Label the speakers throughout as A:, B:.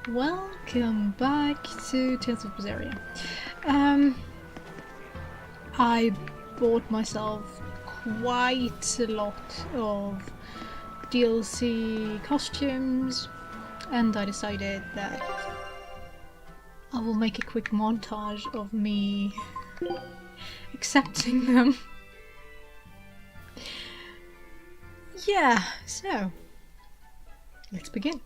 A: Welcome back to Tales of Berseria. I bought myself quite a lot of DLC costumes, and I decided that I will make a quick montage of me accepting them. Yeah, so let's begin.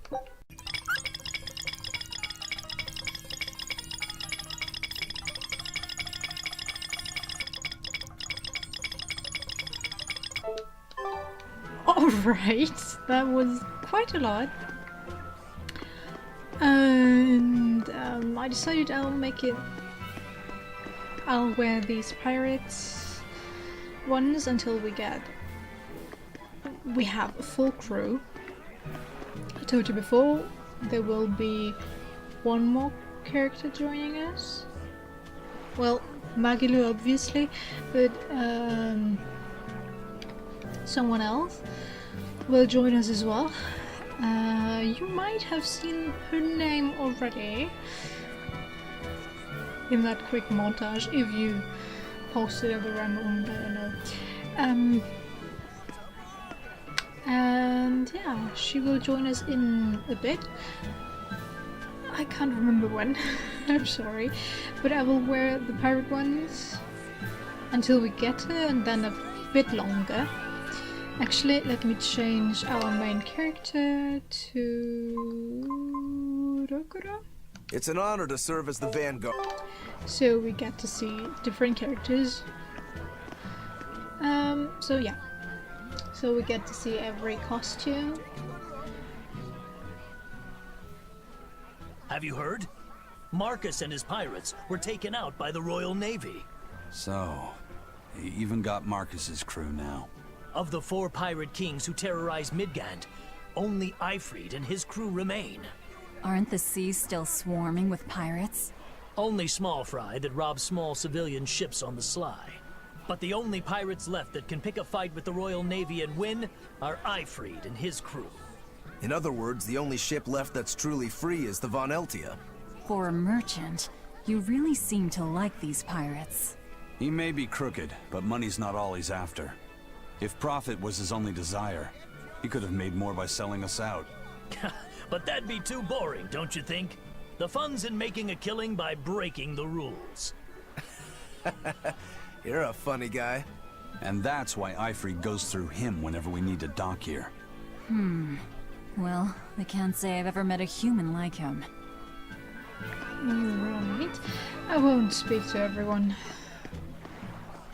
A: Alright, that was quite a lot. And I decided I'll wear these pirates ones until we have a full crew. I told you before, there will be one more character joining us. Well, Magilu obviously, but someone else will join us as well. You might have seen her name already in that quick montage if you posted at the random, I don't know. And yeah, she will join us in a bit. I can't remember when, I'm sorry, but I will wear the pirate ones until we get her, and then a bit longer. Actually, let me change our main character to Rokuro.
B: It's an honor to serve as the vanguard.
A: So we get to see different characters. So yeah. So we get to see every costume.
C: Have you heard? Marcus and his pirates were taken out by the Royal Navy.
D: So, he even got Marcus's crew now.
C: Of the 4 pirate kings who terrorized Midgand, only Ifrid and his crew remain.
E: Aren't the seas still swarming with pirates?
C: Only small fry that rob small civilian ships on the sly. But the only pirates left that can pick a fight with the Royal Navy and win are Ifrid and his crew.
B: In other words, the only ship left that's truly free is the Von Eltia.
E: For a merchant, you really seem to like these pirates.
D: He may be crooked, but money's not all he's after. If profit was his only desire, he could have made more by selling us out.
C: But that'd be too boring, don't you think? The fun's in making a killing by breaking the rules.
B: You're a funny guy.
D: And that's why Ifrid goes through him whenever we need to dock here.
E: Well, I can't say I've ever met a human like him.
A: Right. I won't speak to everyone.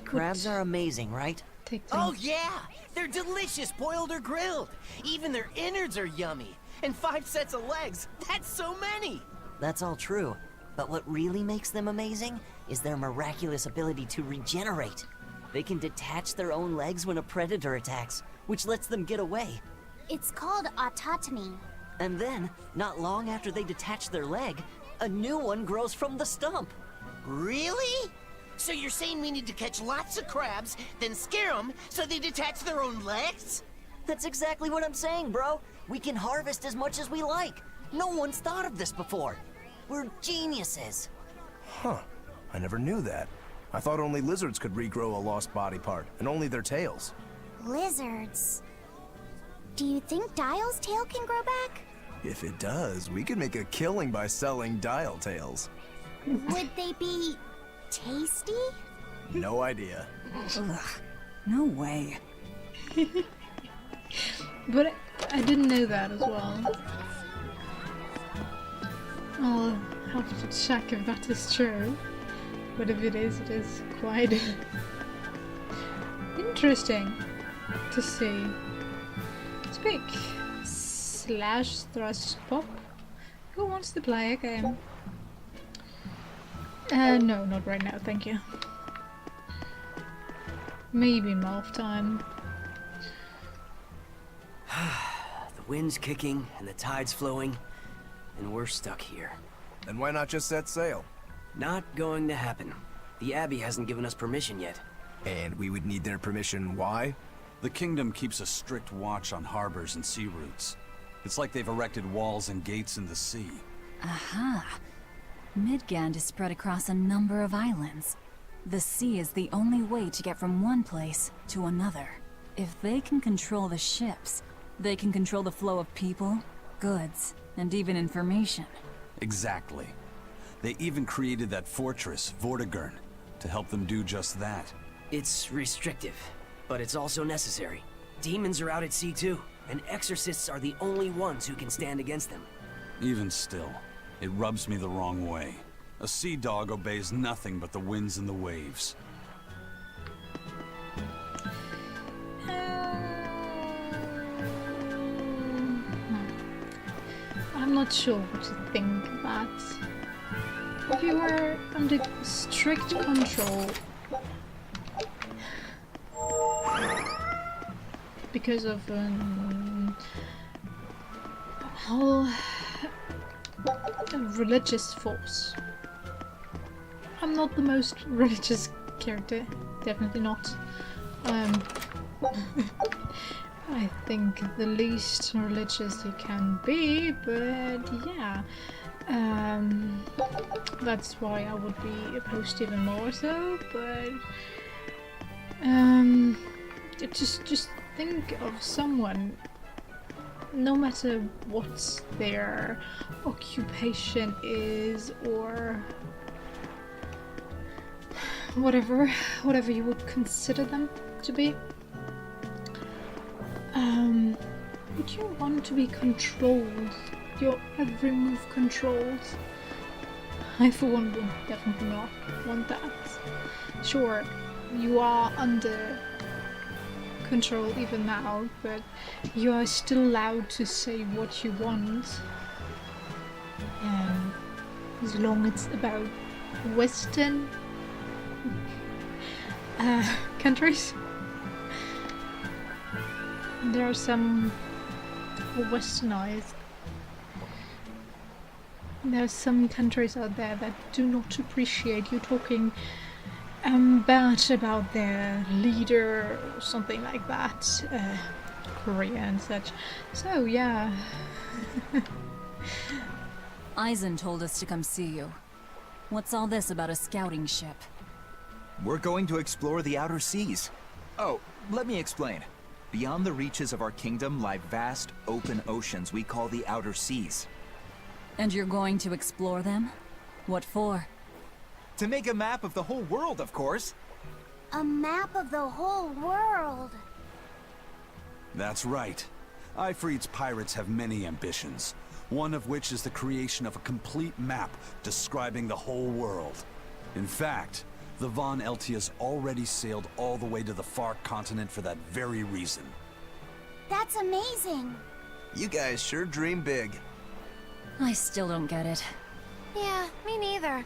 F: Crabs are amazing, right?
A: Take
G: Oh yeah! They're delicious, boiled or grilled. Even their innards are yummy. And 5 sets of legs. That's so many!
F: That's all true. But what really makes them amazing is their miraculous ability to regenerate. They can detach their own legs when a predator attacks, which lets them get away.
H: It's called autotomy.
F: And then, not long after they detach their leg, a new one grows from the stump.
G: Really? So you're saying we need to catch lots of crabs, then scare them so they detach their own legs?
F: That's exactly what I'm saying, bro. We can harvest as much as we like. No one's thought of this before. We're geniuses.
B: Huh. I never knew that. I thought only lizards could regrow a lost body part, and only their tails.
H: Lizards. Do you think Dial's tail can grow back?
B: If it does, we could make a killing by selling dial tails.
H: Would they be tasty?
B: No idea.
E: Ugh, no way.
A: But I didn't know that as well. I'll have to check if that is true. But if it is quite interesting to see. Speak. Slash thrust pop. Who wants to play a game? No, not right now, thank you. Maybe morph time.
G: The wind's kicking and the tide's flowing, and we're stuck here.
B: Then why not just set sail?
G: Not going to happen. The Abbey hasn't given us permission yet.
B: And we would need their permission, why?
D: The kingdom keeps a strict watch on harbors and sea routes. It's like they've erected walls and gates in the sea.
E: Aha! Midgand is spread across a number of islands. The sea is the only way to get from one place to another. If they can control the ships, they can control the flow of people, goods, and even information.
D: Exactly. They even created that fortress, Vortigern, to help them do just that.
I: It's restrictive, but it's also necessary. Demons are out at sea too, and exorcists are the only ones who can stand against them.
D: Even still, it rubs me the wrong way. A sea dog obeys nothing but the winds and the waves.
A: I'm not sure what to think of that. If you are under strict control because of whole religious force. I'm not the most religious character, definitely not. I think the least religious you can be, but yeah. That's why I would be opposed even more so, but just think of someone, no matter what their occupation is or whatever you would consider them to be. Would you want to be controlled? Your every move controlled? I for one would definitely not want that. Sure, you are under control even now, but you are still allowed to say what you want. As long as it's about Western countries. There are some westernized. There are some countries out there that do not appreciate you talking bad about their leader or something like that. Korea and such. So yeah.
E: Eisen told us to come see you. What's all this about a scouting ship?
J: We're going to explore the outer seas. Oh, let me explain. Beyond the reaches of our kingdom lie vast, open oceans we call the outer seas.
E: And you're going to explore them? What for?
J: To make a map of the whole world, of course.
H: A map of the whole world.
D: That's right. Ifrit's pirates have many ambitions, one of which is the creation of a complete map describing the whole world. In fact, the Von Eltias already sailed all the way to the far continent for that very reason.
H: That's amazing.
B: You guys sure dream big.
E: I still don't get it.
K: Yeah, me neither.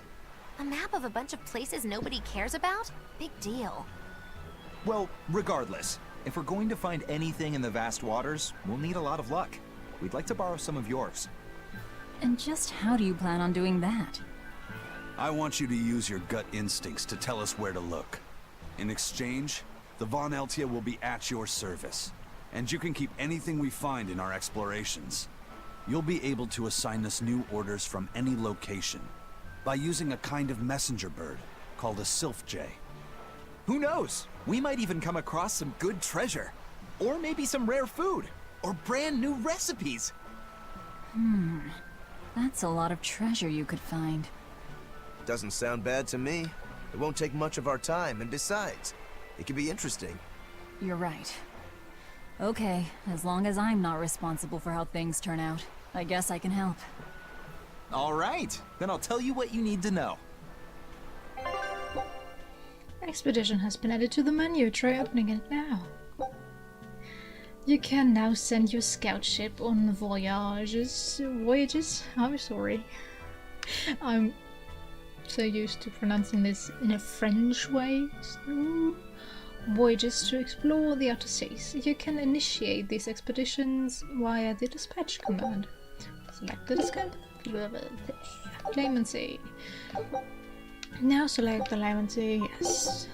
K: A map of a bunch of places nobody cares about? Big deal.
J: Well, regardless, if we're going to find anything in the vast waters, we'll need a lot of luck. We'd like to borrow some of yours.
E: And just how do you plan on doing that?
D: I want you to use your gut instincts to tell us where to look. In exchange, the Von Eltia will be at your service, and you can keep anything we find in our explorations. You'll be able to assign us new orders from any location by using a kind of messenger bird called a sylph jay.
J: Who knows? We might even come across some good treasure. Or maybe some rare food. Or brand new recipes.
E: That's a lot of treasure you could find.
B: Doesn't sound bad to me. It won't take much of our time, and besides, it could be interesting.
E: You're right. Okay, as long as I'm not responsible for how things turn out, I guess I can help.
J: All right, then I'll tell you what you need to know.
A: Expedition has been added to the menu. Try opening it now. You can now send your scout ship on voyages. I'm sorry. I'm so used to pronouncing this in a French way. So, voyages to explore the outer seas. You can initiate these expeditions via the dispatch command. Select the Clemency. Now select the Clemency, yes.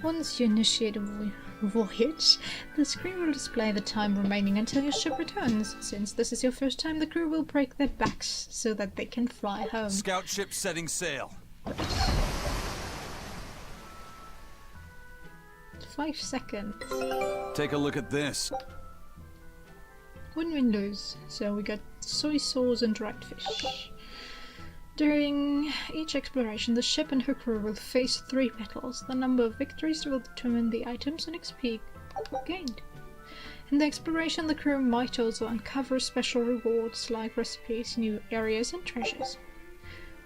A: Once you initiate a voyage. voyage, the screen will display the time remaining until your ship returns. Since this is your first time, the crew will break their backs so that they can fly home.
D: Scout ship setting sail.
A: 5 seconds.
D: Take a look at this.
A: 1 windows. So we got soy sauce and dried fish. During each exploration, the ship and her crew will face 3 battles. The number of victories will determine the items and XP gained. In the exploration, the crew might also uncover special rewards like recipes, new areas, and treasures.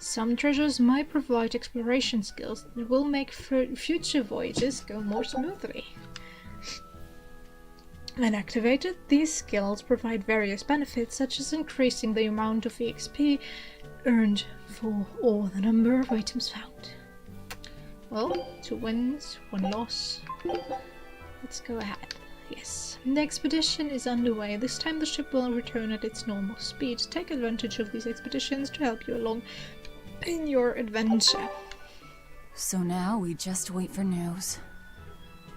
A: Some treasures might provide exploration skills that will make future voyages go more smoothly. When activated, these skills provide various benefits, such as increasing the amount of EXP earned for or the number of items found. Well, 2 wins, 1 loss. Let's go ahead. Yes. The expedition is underway. This time the ship will return at its normal speed. Take advantage of these expeditions to help you along in your adventure.
E: So now we just wait for news.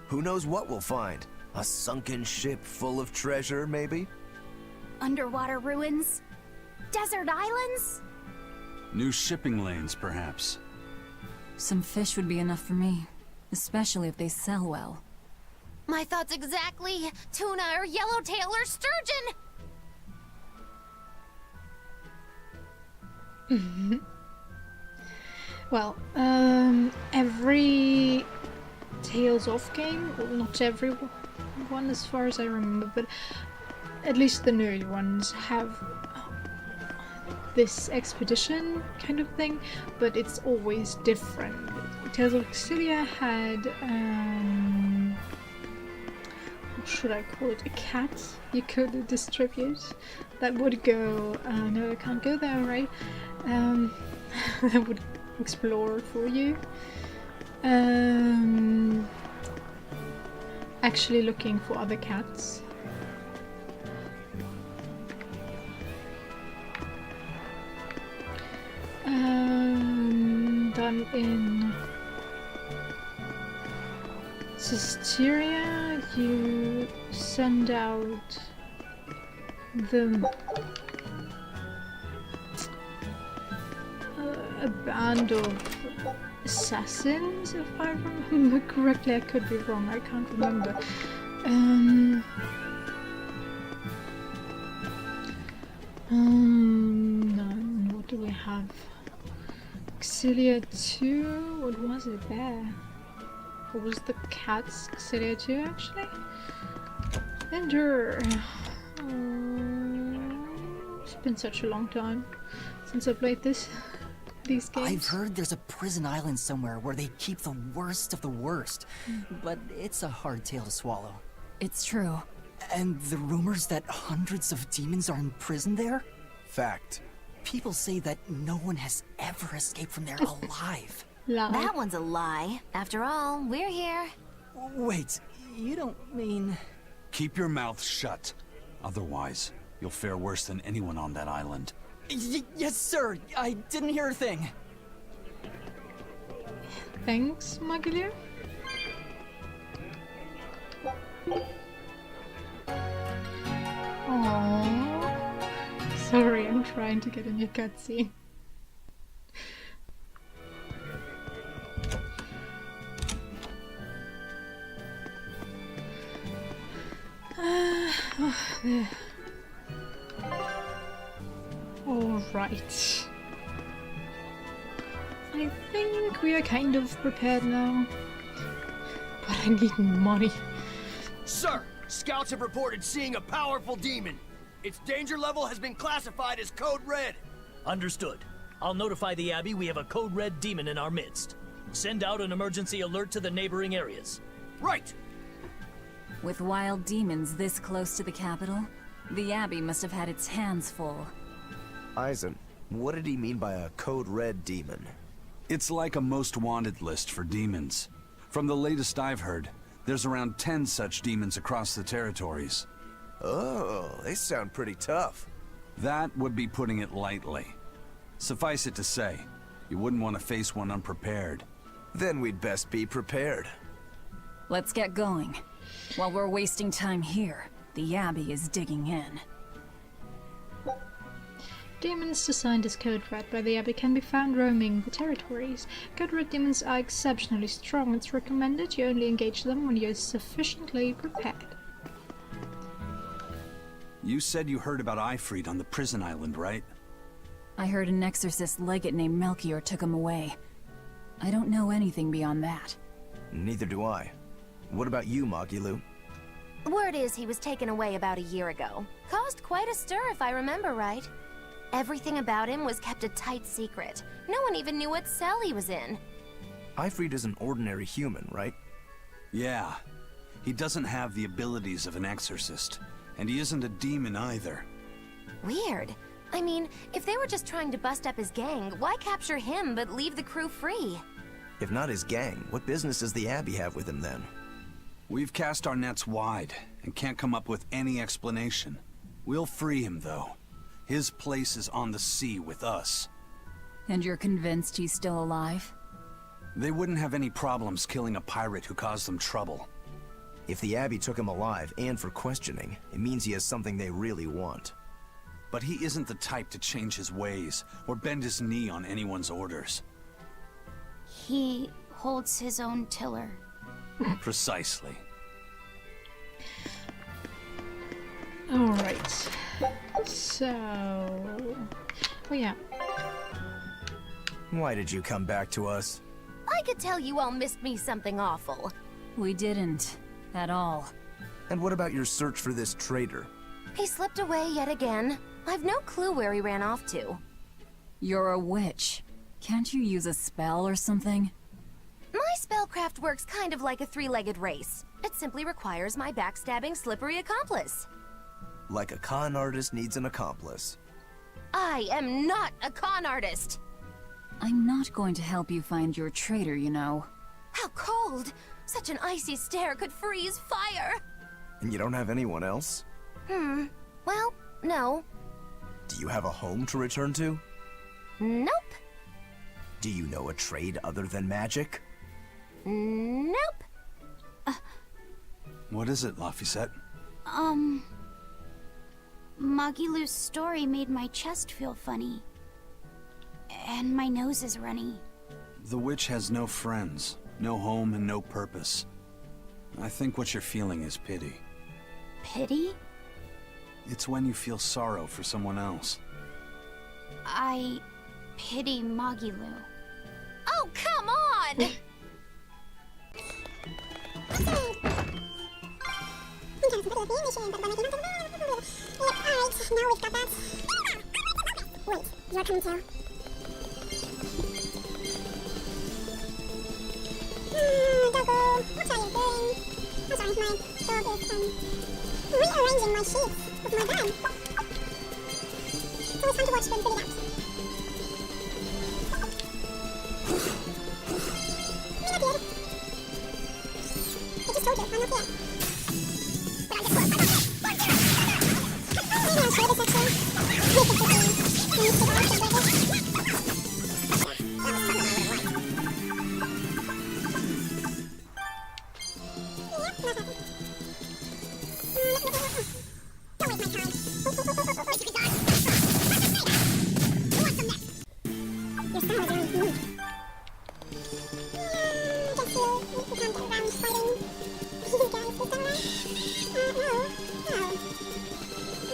B: Who knows what we'll find? A sunken ship full of treasure, maybe?
H: Underwater ruins? Desert islands?
D: New shipping lanes, perhaps.
E: Some fish would be enough for me, especially if they sell well.
K: My thoughts exactly. Tuna or yellowtail or sturgeon.
A: Well, every Tales of game, well, not every one as far as I remember, but at least the newer ones have this expedition kind of thing, but it's always different. Tales of Berseria had, what should I call it, a cat you could distribute that would go, no I can't go there, right? That would explore for you. Actually looking for other cats. Done in Festering, you send out the a band of assassins, if I remember correctly. I could be wrong, I can't remember. No, what do we have? Xillia 2? What was it there? What was the cat's Xillia 2 actually? Enter! It's been such a long time since I played these games.
L: I've heard there's a prison island somewhere where they keep the worst of the worst, but it's a hard tale to swallow.
E: It's true.
L: And the rumors that hundreds of demons are in prison there?
B: Fact.
L: People say that no one has ever escaped from there alive.
K: That one's a lie. After all, we're here.
L: Wait, you don't mean...
D: Keep your mouth shut. Otherwise, you'll fare worse than anyone on that island.
L: Yes, sir. I didn't hear a thing.
A: Thanks, Maglia. Aww. Sorry, I'm trying to get in your cutscene. Alright. I think we are kind of prepared now. But I need money.
G: Sir, scouts have reported seeing a powerful demon. Its danger level has been classified as Code Red.
C: Understood. I'll notify the Abbey we have a Code Red demon in our midst. Send out an emergency alert to the neighboring areas.
G: Right!
E: With wild demons this close to the capital, the Abbey must have had its hands full.
B: Eisen, what did he mean by a Code Red demon?
D: It's like a most wanted list for demons. From the latest I've heard, there's around 10 such demons across the territories.
B: Oh, they sound pretty tough.
D: That would be putting it lightly. Suffice it to say, you wouldn't want to face one unprepared.
B: Then we'd best be prepared.
E: Let's get going. While we're wasting time here, the Abbey is digging in.
A: Demons designed as code red by the Abbey can be found roaming the territories. Code red demons are exceptionally strong. It's recommended you only engage them when you're sufficiently prepared.
D: You said you heard about Ifrit on the prison island, right?
E: I heard an exorcist legate named Melchior took him away. I don't know anything beyond that.
B: Neither do I. What about you, Magilu?
K: Word is he was taken away about a year ago. Caused quite a stir if I remember right. Everything about him was kept a tight secret. No one even knew what cell he was in.
B: Ifrit is an ordinary human, right?
D: Yeah. He doesn't have the abilities of an exorcist. And he isn't a demon either.
K: Weird. I mean, if they were just trying to bust up his gang, why capture him but leave the crew free?
B: If not his gang, what business does the Abbey have with him then?
D: We've cast our nets wide and can't come up with any explanation. We'll free him, though. His place is on the sea with us.
E: And you're convinced he's still alive?
D: They wouldn't have any problems killing a pirate who caused them trouble.
B: If the Abbey took him alive and for questioning, it means he has something they really want.
D: But he isn't the type to change his ways or bend his knee on anyone's orders.
H: He holds his own tiller.
D: Precisely.
A: Alright. So... oh yeah.
B: Why did you come back to us?
K: I could tell you all missed me something awful.
E: We didn't. At all.
B: And what about your search for this traitor?
K: He slipped away yet again. I've no clue where he ran off to.
E: You're a witch. Can't you use a spell or something?
K: My spellcraft works kind of like a three-legged race. It simply requires my backstabbing, slippery accomplice.
B: Like a con artist needs an accomplice.
K: I am not a con artist!
E: I'm not going to help you find your traitor, you know.
K: How cold! Such an icy stare could freeze fire!
B: And you don't have anyone else?
K: Well, no.
B: Do you have a home to return to?
K: Nope.
B: Do you know a trade other than magic?
K: Nope.
D: What is it, Laphicet?
H: Magilu's story made my chest feel funny. And my nose is runny.
D: The witch has no friends, no home, and no purpose. I think what you're feeling is pity.
H: Pity?
D: It's when you feel sorrow for someone else.
H: I pity Magilu.
K: Oh, come on!
H: Wait, you're coming too? Doggo, what are you doing? I'm sorry, my dog is, rearranging my sheets with my bed. So it's time to watch them figure it out. You're not here. I just told you, I'm not here. But I'm just close. I'm not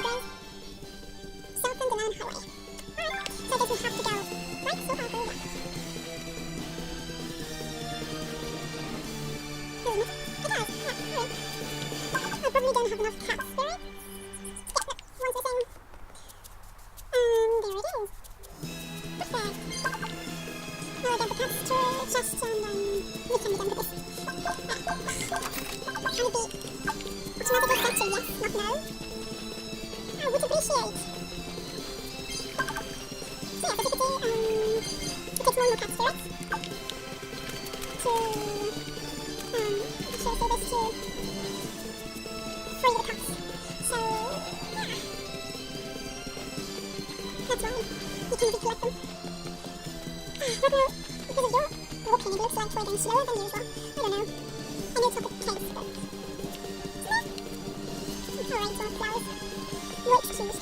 H: sure this actually. You can put me in the cigar. That's why you can recollect them. Because of your walking, it looks like toy gun slower than usual. I don't know. I know it's not the case, but... Alright, so flowers. White cheese.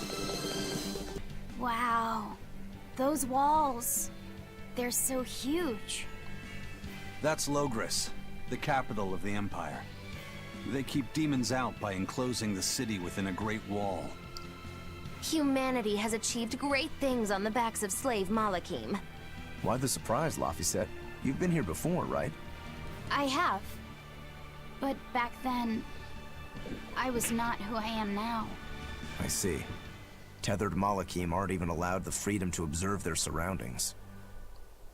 K: Wow. Those walls. They're so huge.
D: That's Logris, the capital of the Empire. They keep demons out by enclosing the city within a great wall.
K: Humanity has achieved great things on the backs of slave Malakim.
B: Why the surprise, Laphicet? You've been here before, right?
M: I have. But back then, I was not who I am now.
B: I see. Tethered Malakim aren't even allowed the freedom to observe their surroundings.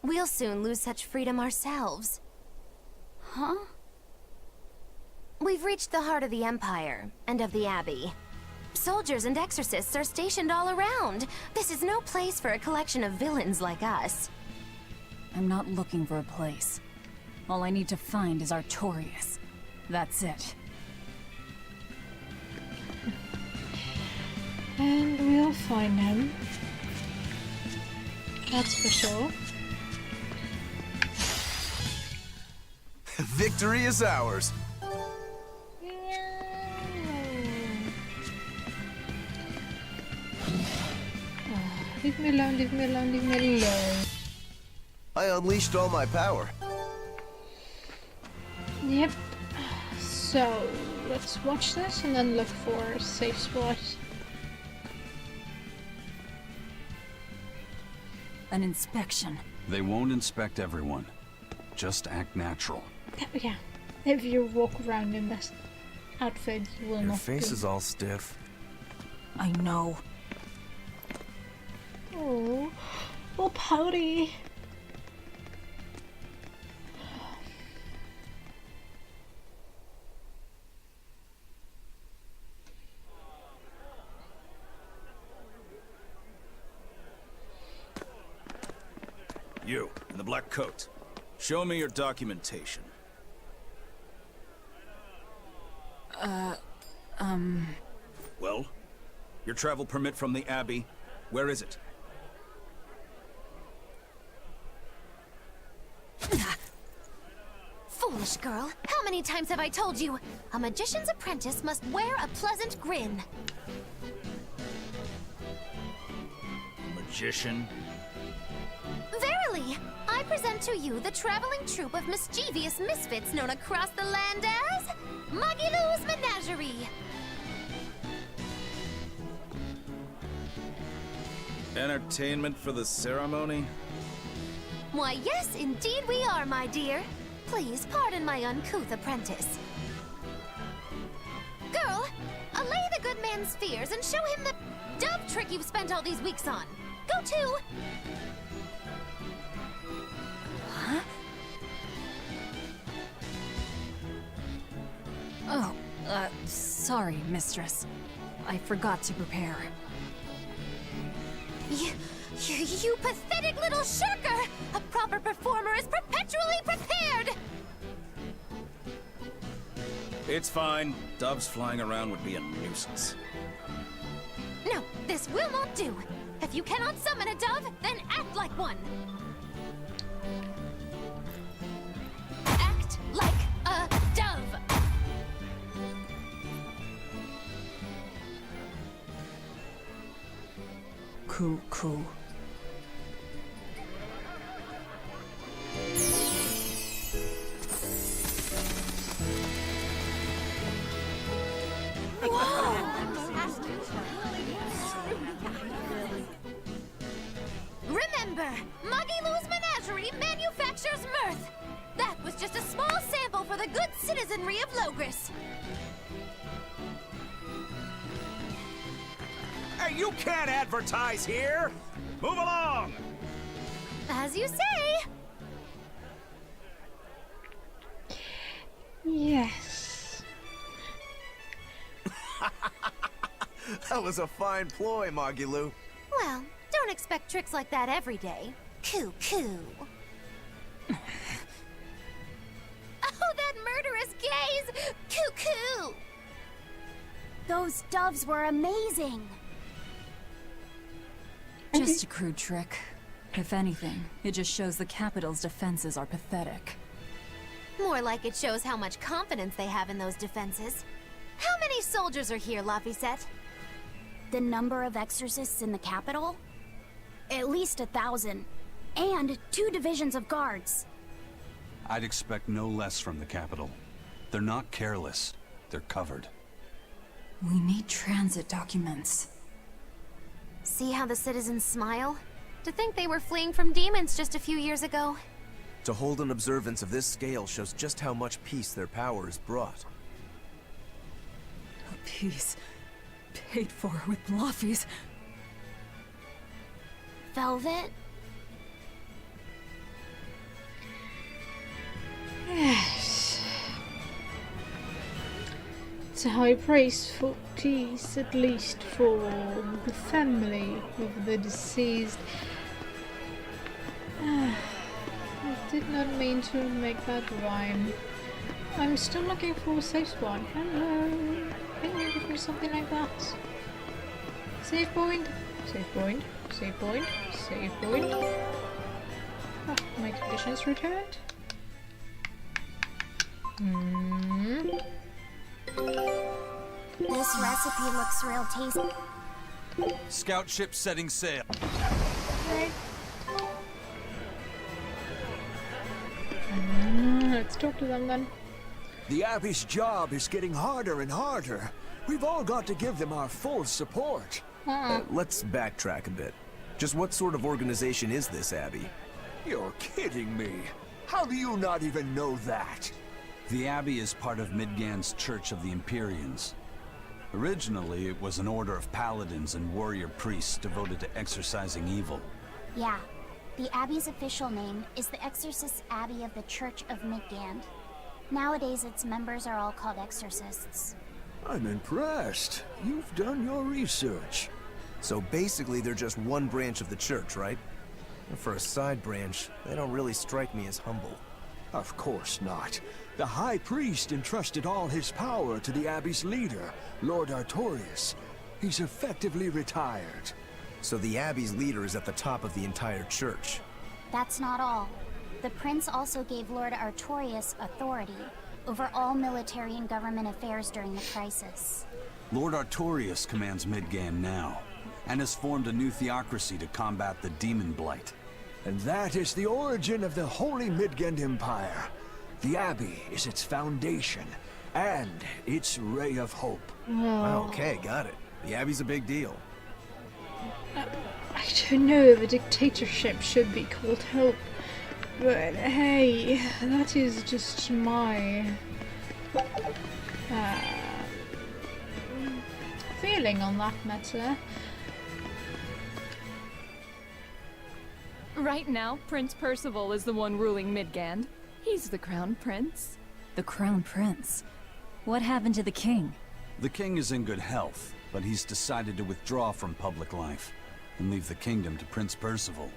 K: We'll soon lose such freedom ourselves.
M: Huh?
K: We've reached the heart of the Empire, and of the Abbey. Soldiers and exorcists are stationed all around. This is no place for a collection of villains like us.
E: I'm not looking for a place. All I need to find is Artorias. That's it.
A: And we'll find him. That's for sure.
B: Victory is ours!
A: Leave me alone, leave me alone, leave me alone.
B: I unleashed all my power.
A: Yep. So, let's watch this and then look for a safe spot.
E: An inspection.
D: They won't inspect everyone. Just act natural.
A: Yeah. If you walk around in this outfit, you will
B: Your
A: not
B: face
A: be.
B: is all stiff.
E: I know.
A: Oh, all pouty.
N: You, in the black coat. Show me your documentation. Well? Your travel permit from the Abbey, where is it?
K: Foolish girl, how many times have I told you? A magician's apprentice must wear a pleasant grin.
N: Magician?
K: Verily, I present to you the traveling troupe of mischievous misfits known across the land as Magilou's Menagerie.
N: Entertainment for the ceremony?
K: Why, yes, indeed we are, my dear. Please pardon my uncouth apprentice. Girl, allay the good man's fears and show him the dove trick you've spent all these weeks on. Go to!
E: Huh? Oh, sorry, mistress. I forgot to prepare.
K: You pathetic little shirker! A proper performer is perpetually prepared!
N: It's fine. Doves flying around would be a nuisance.
K: No, this will not do. If you cannot summon a dove, then act like one. Act like a dove.
E: Coo Coo.
K: Remember, Magilou's Menagerie manufactures mirth. That was just a small sample for the good citizenry of Logris.
N: Hey, you can't advertise here! Move along!
K: As you say.
A: Yes.
B: That was a fine ploy, Magilou.
K: Well, don't expect tricks like that every day. Coo Coo. Oh, that murderous gaze! Coo Coo!
M: Those doves were amazing.
E: Just a crude trick. If anything, it just shows the capital's defenses are pathetic.
K: More like it shows how much confidence they have in those defenses. How many soldiers are here, Laphicet?
M: The number of exorcists in the capital? At least 1,000. And 2 divisions of guards.
D: I'd expect no less from the capital. They're not careless. They're covered.
E: We need transit documents.
K: See how the citizens smile? To think they were fleeing from demons just a few years ago.
B: To hold an observance of this scale shows just how much peace their power has brought.
E: A piece paid for with Laffy's.
M: Velvet?
A: Yes. It's a high price for peace, at least for the family of the deceased. I did not mean to make that rhyme. I'm still looking for a safe spot. Hello. Can you give me something like that? Save point. Save point. Save point. Save point. Ah, my condition is returned.
M: This recipe looks real tasty.
D: Scout ship setting sail.
A: Right. Let's talk to them then.
O: The Abbey's job is getting harder and harder. We've all got to give them our full support.
B: Let's backtrack a bit. Just what sort of organization is this Abbey?
O: You're kidding me. How do you not even know that?
D: The Abbey is part of Midgand's Church of the Empyreans. Originally, it was an order of paladins and warrior priests devoted to exorcising evil.
M: Yeah. The Abbey's official name is the Exorcist Abbey of the Church of Midgand. Nowadays, its members are all called exorcists.
O: I'm impressed. You've done your research.
B: So basically they're just one branch of the church, right? And for a side branch, they don't really strike me as humble.
O: Of course not. The High Priest entrusted all his power to the Abbey's leader, Lord Artorius. He's effectively retired.
B: So the Abbey's leader is at the top of the entire church.
M: That's not all. The Prince also gave Lord Artorius authority over all military and government affairs during the crisis.
D: Lord Artorius commands Midgand now, and has formed a new theocracy to combat the demon blight.
O: And that is the origin of the Holy Midgand Empire. The Abbey is its foundation, and its ray of hope.
B: Okay, got it. The Abbey's a big deal.
A: I don't know if a dictatorship should be called hope, but hey, that is just my feeling on that matter.
P: Right now, Prince Percival is the one ruling Midgand. He's the Crown Prince.
E: The Crown Prince? What happened to the king?
D: The king is in good health, but he's decided to withdraw from public life and leave the kingdom to Prince Percival.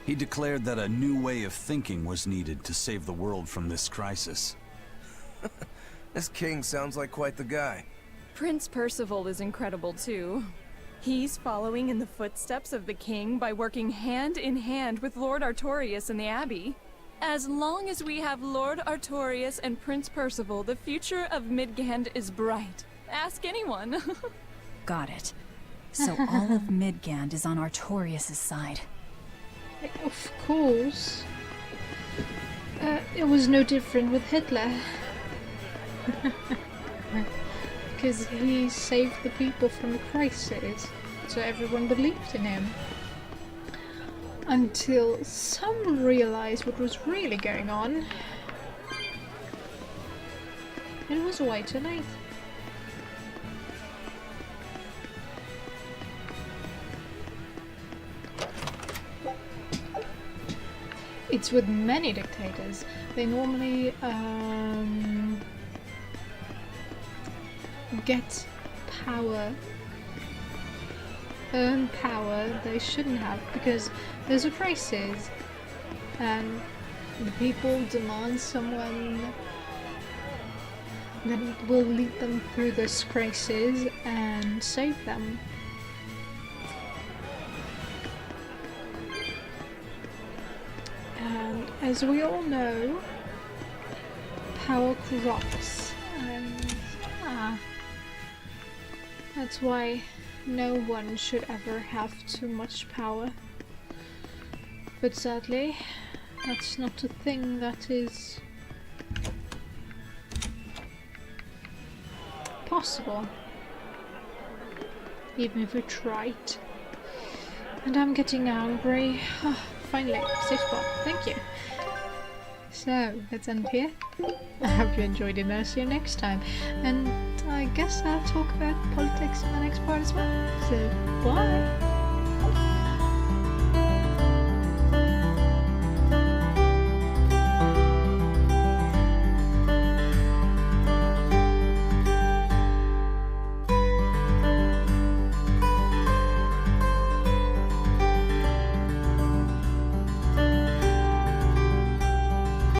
D: He declared that a new way of thinking was needed to save the world from this crisis.
B: This king sounds like quite the guy.
P: Prince Percival is incredible too. He's following in the footsteps of the king by working hand in hand with Lord Artorius and the Abbey. As long as we have Lord Artorius and Prince Percival, the future of Midgand is bright. Ask anyone.
E: Got it. So all of Midgand is on Artorius' side.
A: Of course. It was no different with Hitler. Because he saved the people from a crisis, so everyone believed in him. Until some realized what was really going on. It was way too late. It's with many dictators. They normally get power, earn power they shouldn't have because there's a crisis and the people demand someone that will lead them through this crisis and save them. And as we all know, power corrupts, and that's why no one should ever have too much power. But sadly, that's not a thing that is possible, even if we tried. And I'm getting angry. Finally, safe spot. Thank you. So, let's end here. I hope you enjoyed it, and I'll see you next time. And I guess I'll talk about politics in the next part as well. So, bye!